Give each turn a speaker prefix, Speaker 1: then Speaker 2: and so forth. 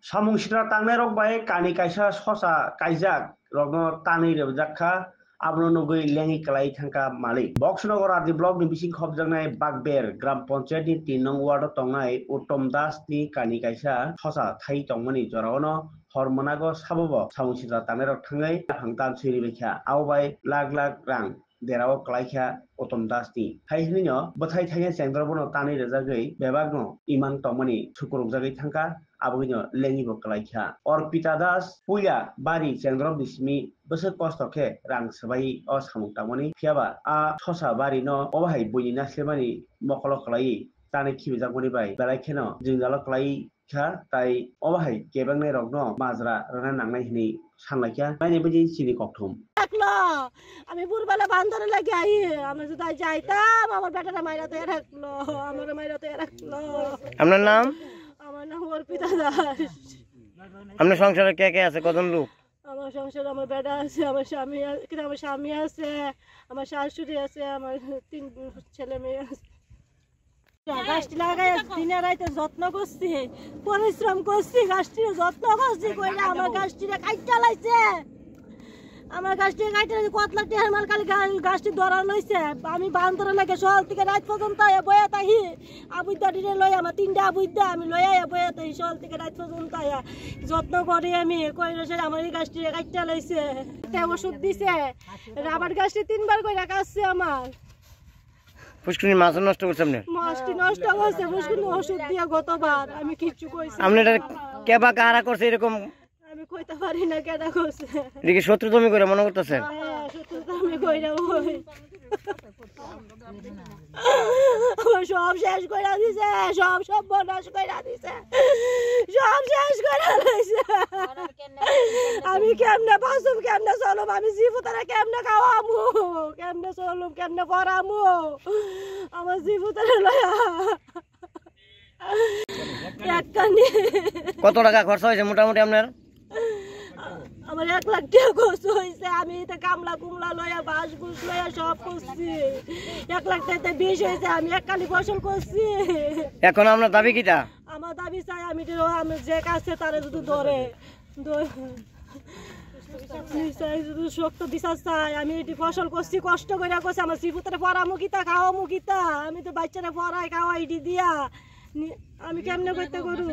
Speaker 1: Samung sitra tangnai rok bai kani kaisa sosa kaijak rokno tani rebjakha abno nugui lengi kalai thangka malik boxnogor adi blog ni bising khobjaknai bagber gram panchayat ni 3 nong ward tongnai uttom das ni kani kaisa sosa thai tongmani jorano hormonago sabobo samung sitra tangnai rok thangai hangtan siri bekha aubai lag rang derao kalaikha uttom das ni hai hinyo bothai thainga sengdrobono tani rejagoi bebagno imang tongmani sukuruk jagai thangka abogino lengi bo kalaikha Orpita Das puya bari chendrom bismi bose kosto khe rang sabai o samung tamoni phiaba a thosa bari no obahai buini naslemani mokolo kalai tani khibijagoni bai belai kheno jingjalo kalai kha tai obahai kebangnai rokno majra rana nangnai hini sanlaikha maini buji chini kokthum
Speaker 2: আমি ভোরবেলা বান্দরে লাগে I আমি যদি যাইতাম আমার বেটাটা মাইরাতে রাখলো আমার মাইরাতে রাখলো
Speaker 3: আপনার নাম
Speaker 2: আমার নাম অর্পিতা দাস
Speaker 3: আপনার সংসারে কে কে আছে কজন লোক
Speaker 2: আমার সংসারে আমার বেটা আছে আমার স্বামী আছে আমার শাশুড়ি আছে আমার 3 ছেলে মেয়ে আছে গাছটি লাগাই দিনে রাতে যত্ন করছি পরিশ্রম করছি গাছটির যত্ন করছি কইরা আমার গাছটিরে কাইটা লাইছে আমার গাছটি কাইতে 1 লাখ টাকার মাল খালি গাছটি ধরা লইছে আমি বান্দরে লাগে সকাল থেকে রাত পর্যন্ত বয়া তাহি আবুইদাটিরে লই আমার 3টা আবুইদা আমি লই আয়া বয়া তাহি সকাল থেকে রাত পর্যন্ত যত্ন করি আমি কইরা সে আমার এই গাছটি কাইটা লইছে তে ওষুধ দিছে রাবার গাছটি 3 বার কইরা কাটছে আমার
Speaker 3: পুষ্করিণী মাছ নষ্ট করছে আপনি
Speaker 2: মাছটি নষ্ট হইছে পুষ্করিণী ওষুধ দিয়া গতবার আমি কিচ্ছু কইছি
Speaker 3: আপনি এটা কেবা কারা করছে এরকম
Speaker 2: আমি কইতে পারি না কেডা করছে
Speaker 3: এটা কি শত্রু তুমি করে মনে করতেছেন
Speaker 2: হ্যাঁ শত্রু তুমি কইরা ওই আমার সব শেষ কইরা দিছে সব বনাশ কইরা দিছে সব শেষ কইরা দিছে আমি কেমনে বাসুম কেমনে চলুম আমি জীবতারা কেমনে খাওয়ামু কেমনে চলুম কেমনে পড়ামু আমার জীবতারা লয়া একখানি
Speaker 3: কত টাকা খরচ হয়েছে মোটামুটি আপনার
Speaker 2: আমার 1 লাখ টাকা খরচ হয়েছে আমি এটা কামলা কুমলা লয়া বাস ঘুষ লয়া সব করছি 1 লাখ টাকা বেশ হয়েছে আমি এককালি ফসল করছি
Speaker 3: এখন আপনার দাবি কিটা
Speaker 2: আমার দাবি চাই আমি যে কাছে তারে যদি ধরে শক্ত বিচার চাই আমি এটি ফসল করছি কষ্ট করে করছি আমার জীবতরে পড়ামু কিতা খাওয়ামু কিতা আমি তো বাচ্চারা পড়াই খাওয়াই দিয়া আমি কেমনে করতে করু